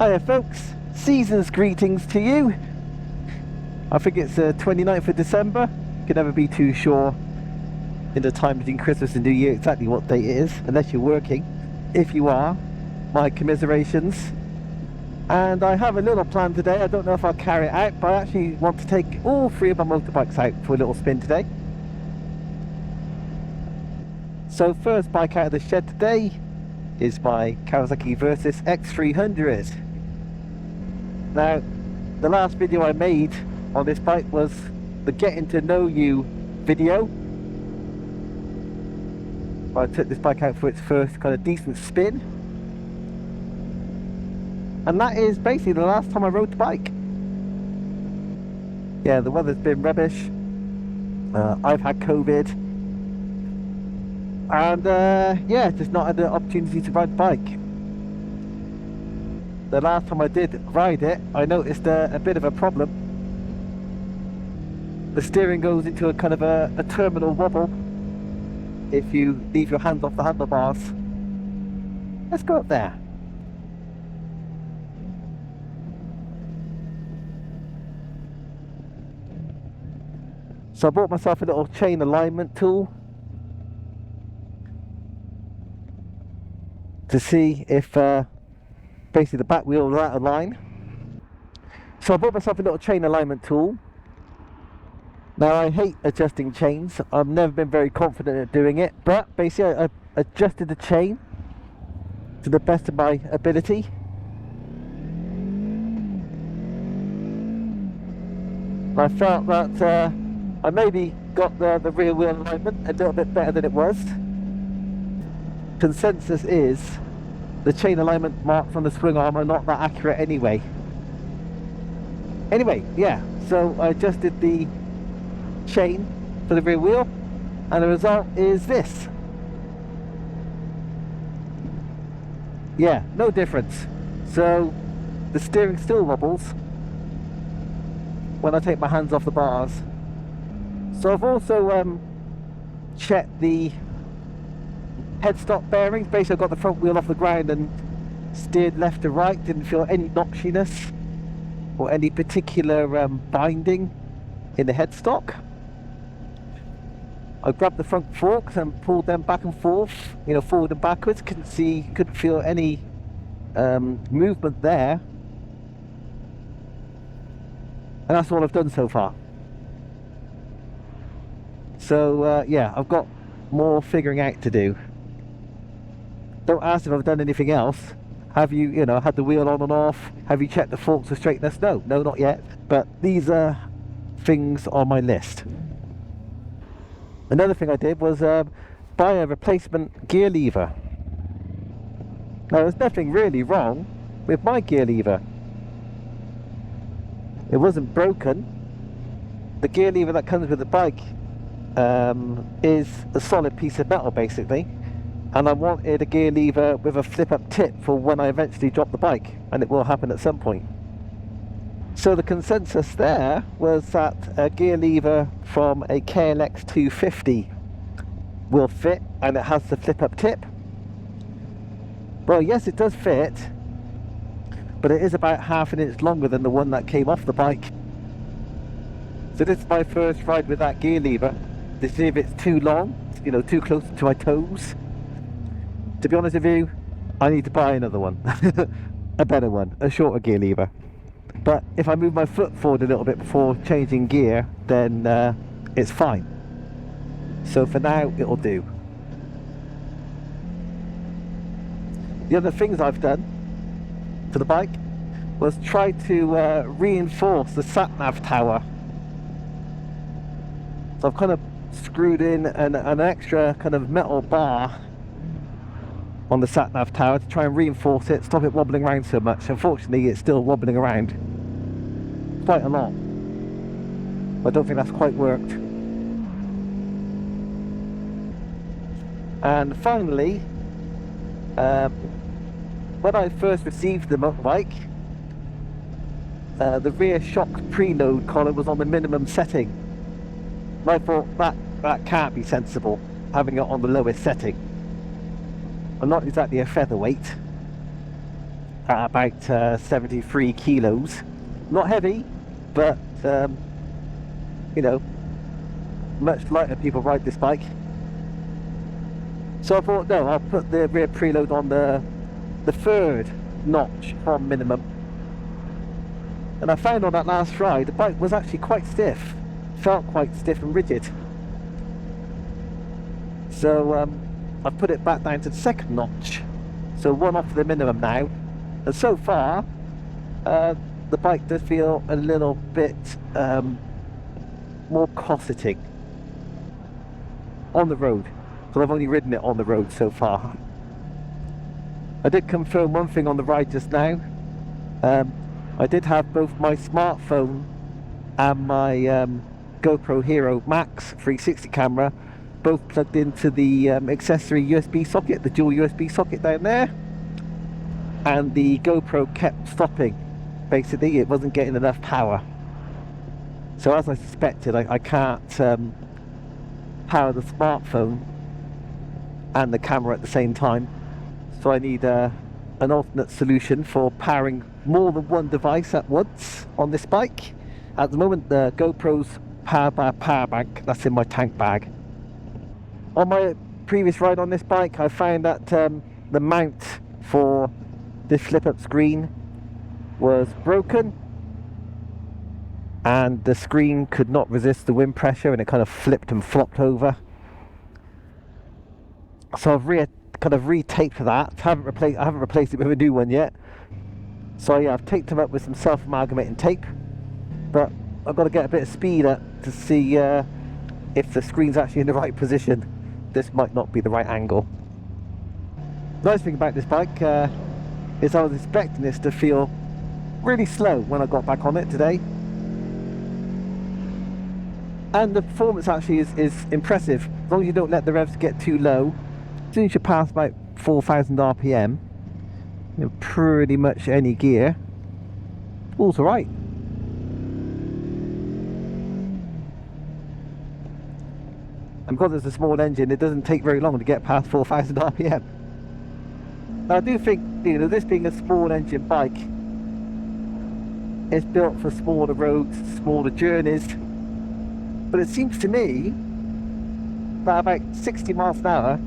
Hiya folks, season's greetings to you. I think it's the 29th of December. Can never be too sure in the time between Christmas and New Year exactly what date it is, unless you're working. If you are, my commiserations. And I have a little plan today. I don't know if I'll carry it out, but I actually want to take all three of my motorbikes out for a little spin today. So first bike out of the shed today is my Kawasaki Versys X300. Now, the last video I made on this bike was the getting to know you video. I took this bike out for its first kind of decent spin. And that is basically the last time I rode the bike. Yeah, the weather's been rubbish. I've had COVID. And yeah, just not had the opportunity to ride the bike. The last time I did ride it, I noticed a bit of a problem. The steering goes into a kind of a terminal wobble if you leave your hands off the handlebars. Let's go up there. So I bought myself a little chain alignment tool to see if basically the back wheel is out of line. So I bought myself a little chain alignment tool. Now I hate adjusting chains. I've never been very confident at doing it, but basically I adjusted the chain to the best of my ability. I felt that I maybe got the rear wheel alignment a little bit better than it was. Consensus is the chain alignment marks on the swing arm are not that accurate anyway. Anyway, yeah, so I adjusted the chain for the rear wheel and the result is this. Yeah, no difference. So the steering still wobbles when I take my hands off the bars. So I've also checked the headstock bearings. Basically I got the front wheel off the ground and steered left to right. Didn't feel any noxiness or any particular binding in the headstock. I grabbed the front forks and pulled them back and forth, you know, forward and backwards. Couldn't feel any movement there. And that's all I've done so far. So yeah, I've got more figuring out to do. Don't ask if I've done anything else. Have you, had the wheel on and off? Have you checked the forks for straightness? No, not yet. But these are things on my list. Another thing I did was buy a replacement gear lever. Now, there's nothing really wrong with my gear lever. It wasn't broken. The gear lever that comes with the bike is a solid piece of metal, basically. And I wanted a gear lever with a flip-up tip for when I eventually drop the bike, and it will happen at some point. So the consensus there was that a gear lever from a KLX 250 will fit, and it has the flip-up tip. Well, yes, it does fit, but it is about half an inch longer than the one that came off the bike. So this is my first ride with that gear lever to see if it's too long, too close to my toes. To be honest with you, I need to buy another one. A better one, a shorter gear lever. But if I move my foot forward a little bit before changing gear, then it's fine. So for now, it'll do. The other things I've done to the bike was try to reinforce the sat-nav tower. So I've kind of screwed in an extra kind of metal bar on the sat-nav tower to try and reinforce it, stop it wobbling around so much. Unfortunately, it's still wobbling around quite a lot. I don't think that's quite worked. And finally, when I first received the motorbike, the rear shock preload collar was on the minimum setting. And I thought that can't be sensible, having it on the lowest setting. I'm not exactly a featherweight, at about 73 kilos. Not heavy, but you know, much lighter people ride this bike. So I thought, no, I'll put the rear preload on the third notch from minimum. And I found on that last ride, the bike was actually quite stiff. Felt quite stiff and rigid. So I've put it back down to the second notch. So one off the minimum now. And so far, the bike does feel a little bit more cosseting on the road. Because I've only ridden it on the road so far. I did confirm one thing on the ride just now. I did have both my smartphone and my GoPro Hero Max 360 camera both plugged into the accessory USB socket, the dual USB socket down there, and the GoPro kept stopping. Basically, it wasn't getting enough power. So as I suspected, I can't power the smartphone and the camera at the same time. So I need an alternate solution for powering more than one device at once on this bike. At the moment, the GoPro's powered by a power bank that's in my tank bag. On my previous ride on this bike, I found that the mount for this flip-up screen was broken, and the screen could not resist the wind pressure, and it kind of flipped and flopped over. So I've kind of retaped that. I haven't replaced it with a new one yet. So yeah, I've taped them up with some self-amalgamating tape, but I've got to get a bit of speed up to see if the screen's actually in the right position. This might not be the right angle. Nice thing about this bike is I was expecting this to feel really slow when I got back on it today. And the performance actually is impressive. As long as you don't let the revs get too low. As soon as you pass about 4,000 RPM, you know, pretty much any gear, all's alright. And because it's a small engine, it doesn't take very long to get past 4,000 RPM. Now I do think, you know, this being a small engine bike, it's built for smaller roads, smaller journeys. But it seems to me that about 60 miles an hour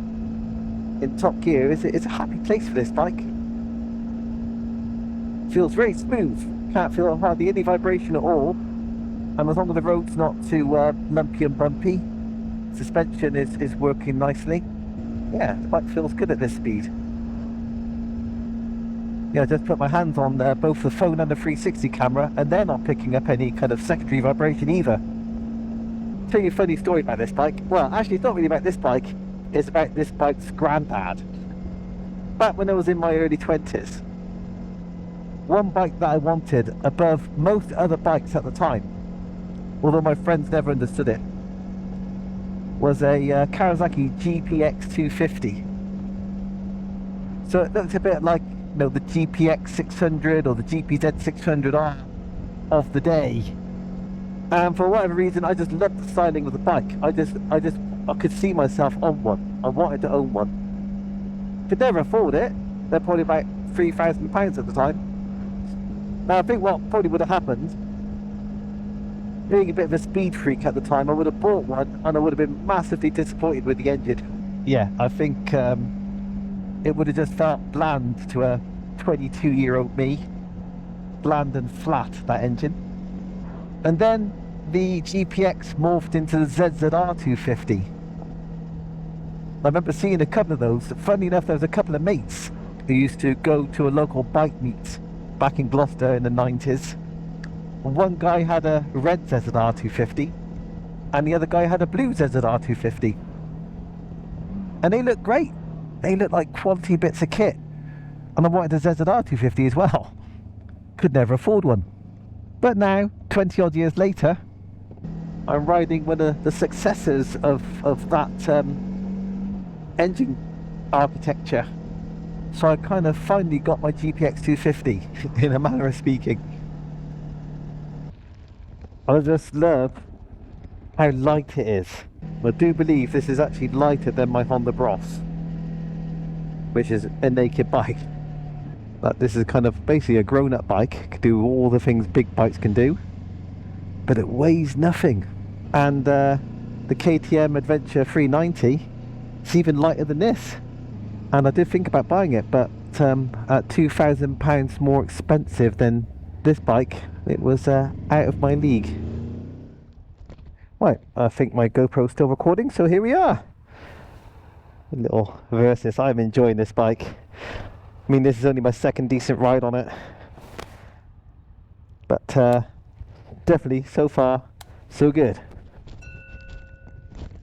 in top gear is a happy place for this bike. Feels very smooth, can't feel hardly any vibration at all, and as long as the road's not too lumpy and bumpy, suspension is working nicely. Yeah, the bike feels good at this speed. Yeah, I just put my hands on both the phone and the 360 camera, and they're not picking up any kind of secondary vibration either. Tell you a funny story about this bike. Well, actually, it's not really about this bike. It's about this bike's granddad. Back when I was in my early 20s, one bike that I wanted above most other bikes at the time, although my friends never understood it, was a Kawasaki GPX 250. So it looked a bit like, you know, the GPX 600 or the GPZ 600R of the day. And for whatever reason, I just loved the styling of the bike. I could see myself on one. I wanted to own one. Could never afford it. They're probably about £3,000 at the time. Now I think what probably would have happened, being a bit of a speed freak at the time, I would have bought one and I would have been massively disappointed with the engine. Yeah, I think it would have just felt bland to a 22-year-old me. Bland and flat, that engine. And then the GPX morphed into the ZZR 250. I remember seeing a couple of those. Funny enough, there was a couple of mates who used to go to a local bike meet back in Gloucester in the 90s. One guy had a red ZZR 250 and the other guy had a blue ZZR 250. And they looked great. They looked like quality bits of kit. And I wanted a ZZR 250 as well. Could never afford one. But now, 20 odd years later, I'm riding one of the successors of that engine architecture. So I kind of finally got my GPX 250, in a manner of speaking. I just love how light it is. I do believe this is actually lighter than my Honda Bros, which is a naked bike. that this is kind of basically a grown-up bike, can do all the things big bikes can do, but it weighs nothing. And the KTM Adventure 390, it's even lighter than this. And I did think about buying it, but at £2,000 more expensive than this bike, it was out of my league. Right, I think my GoPro's still recording, so here we are. A little Versys. I'm enjoying this bike. I mean, this is only my second decent ride on it, but definitely so far so good.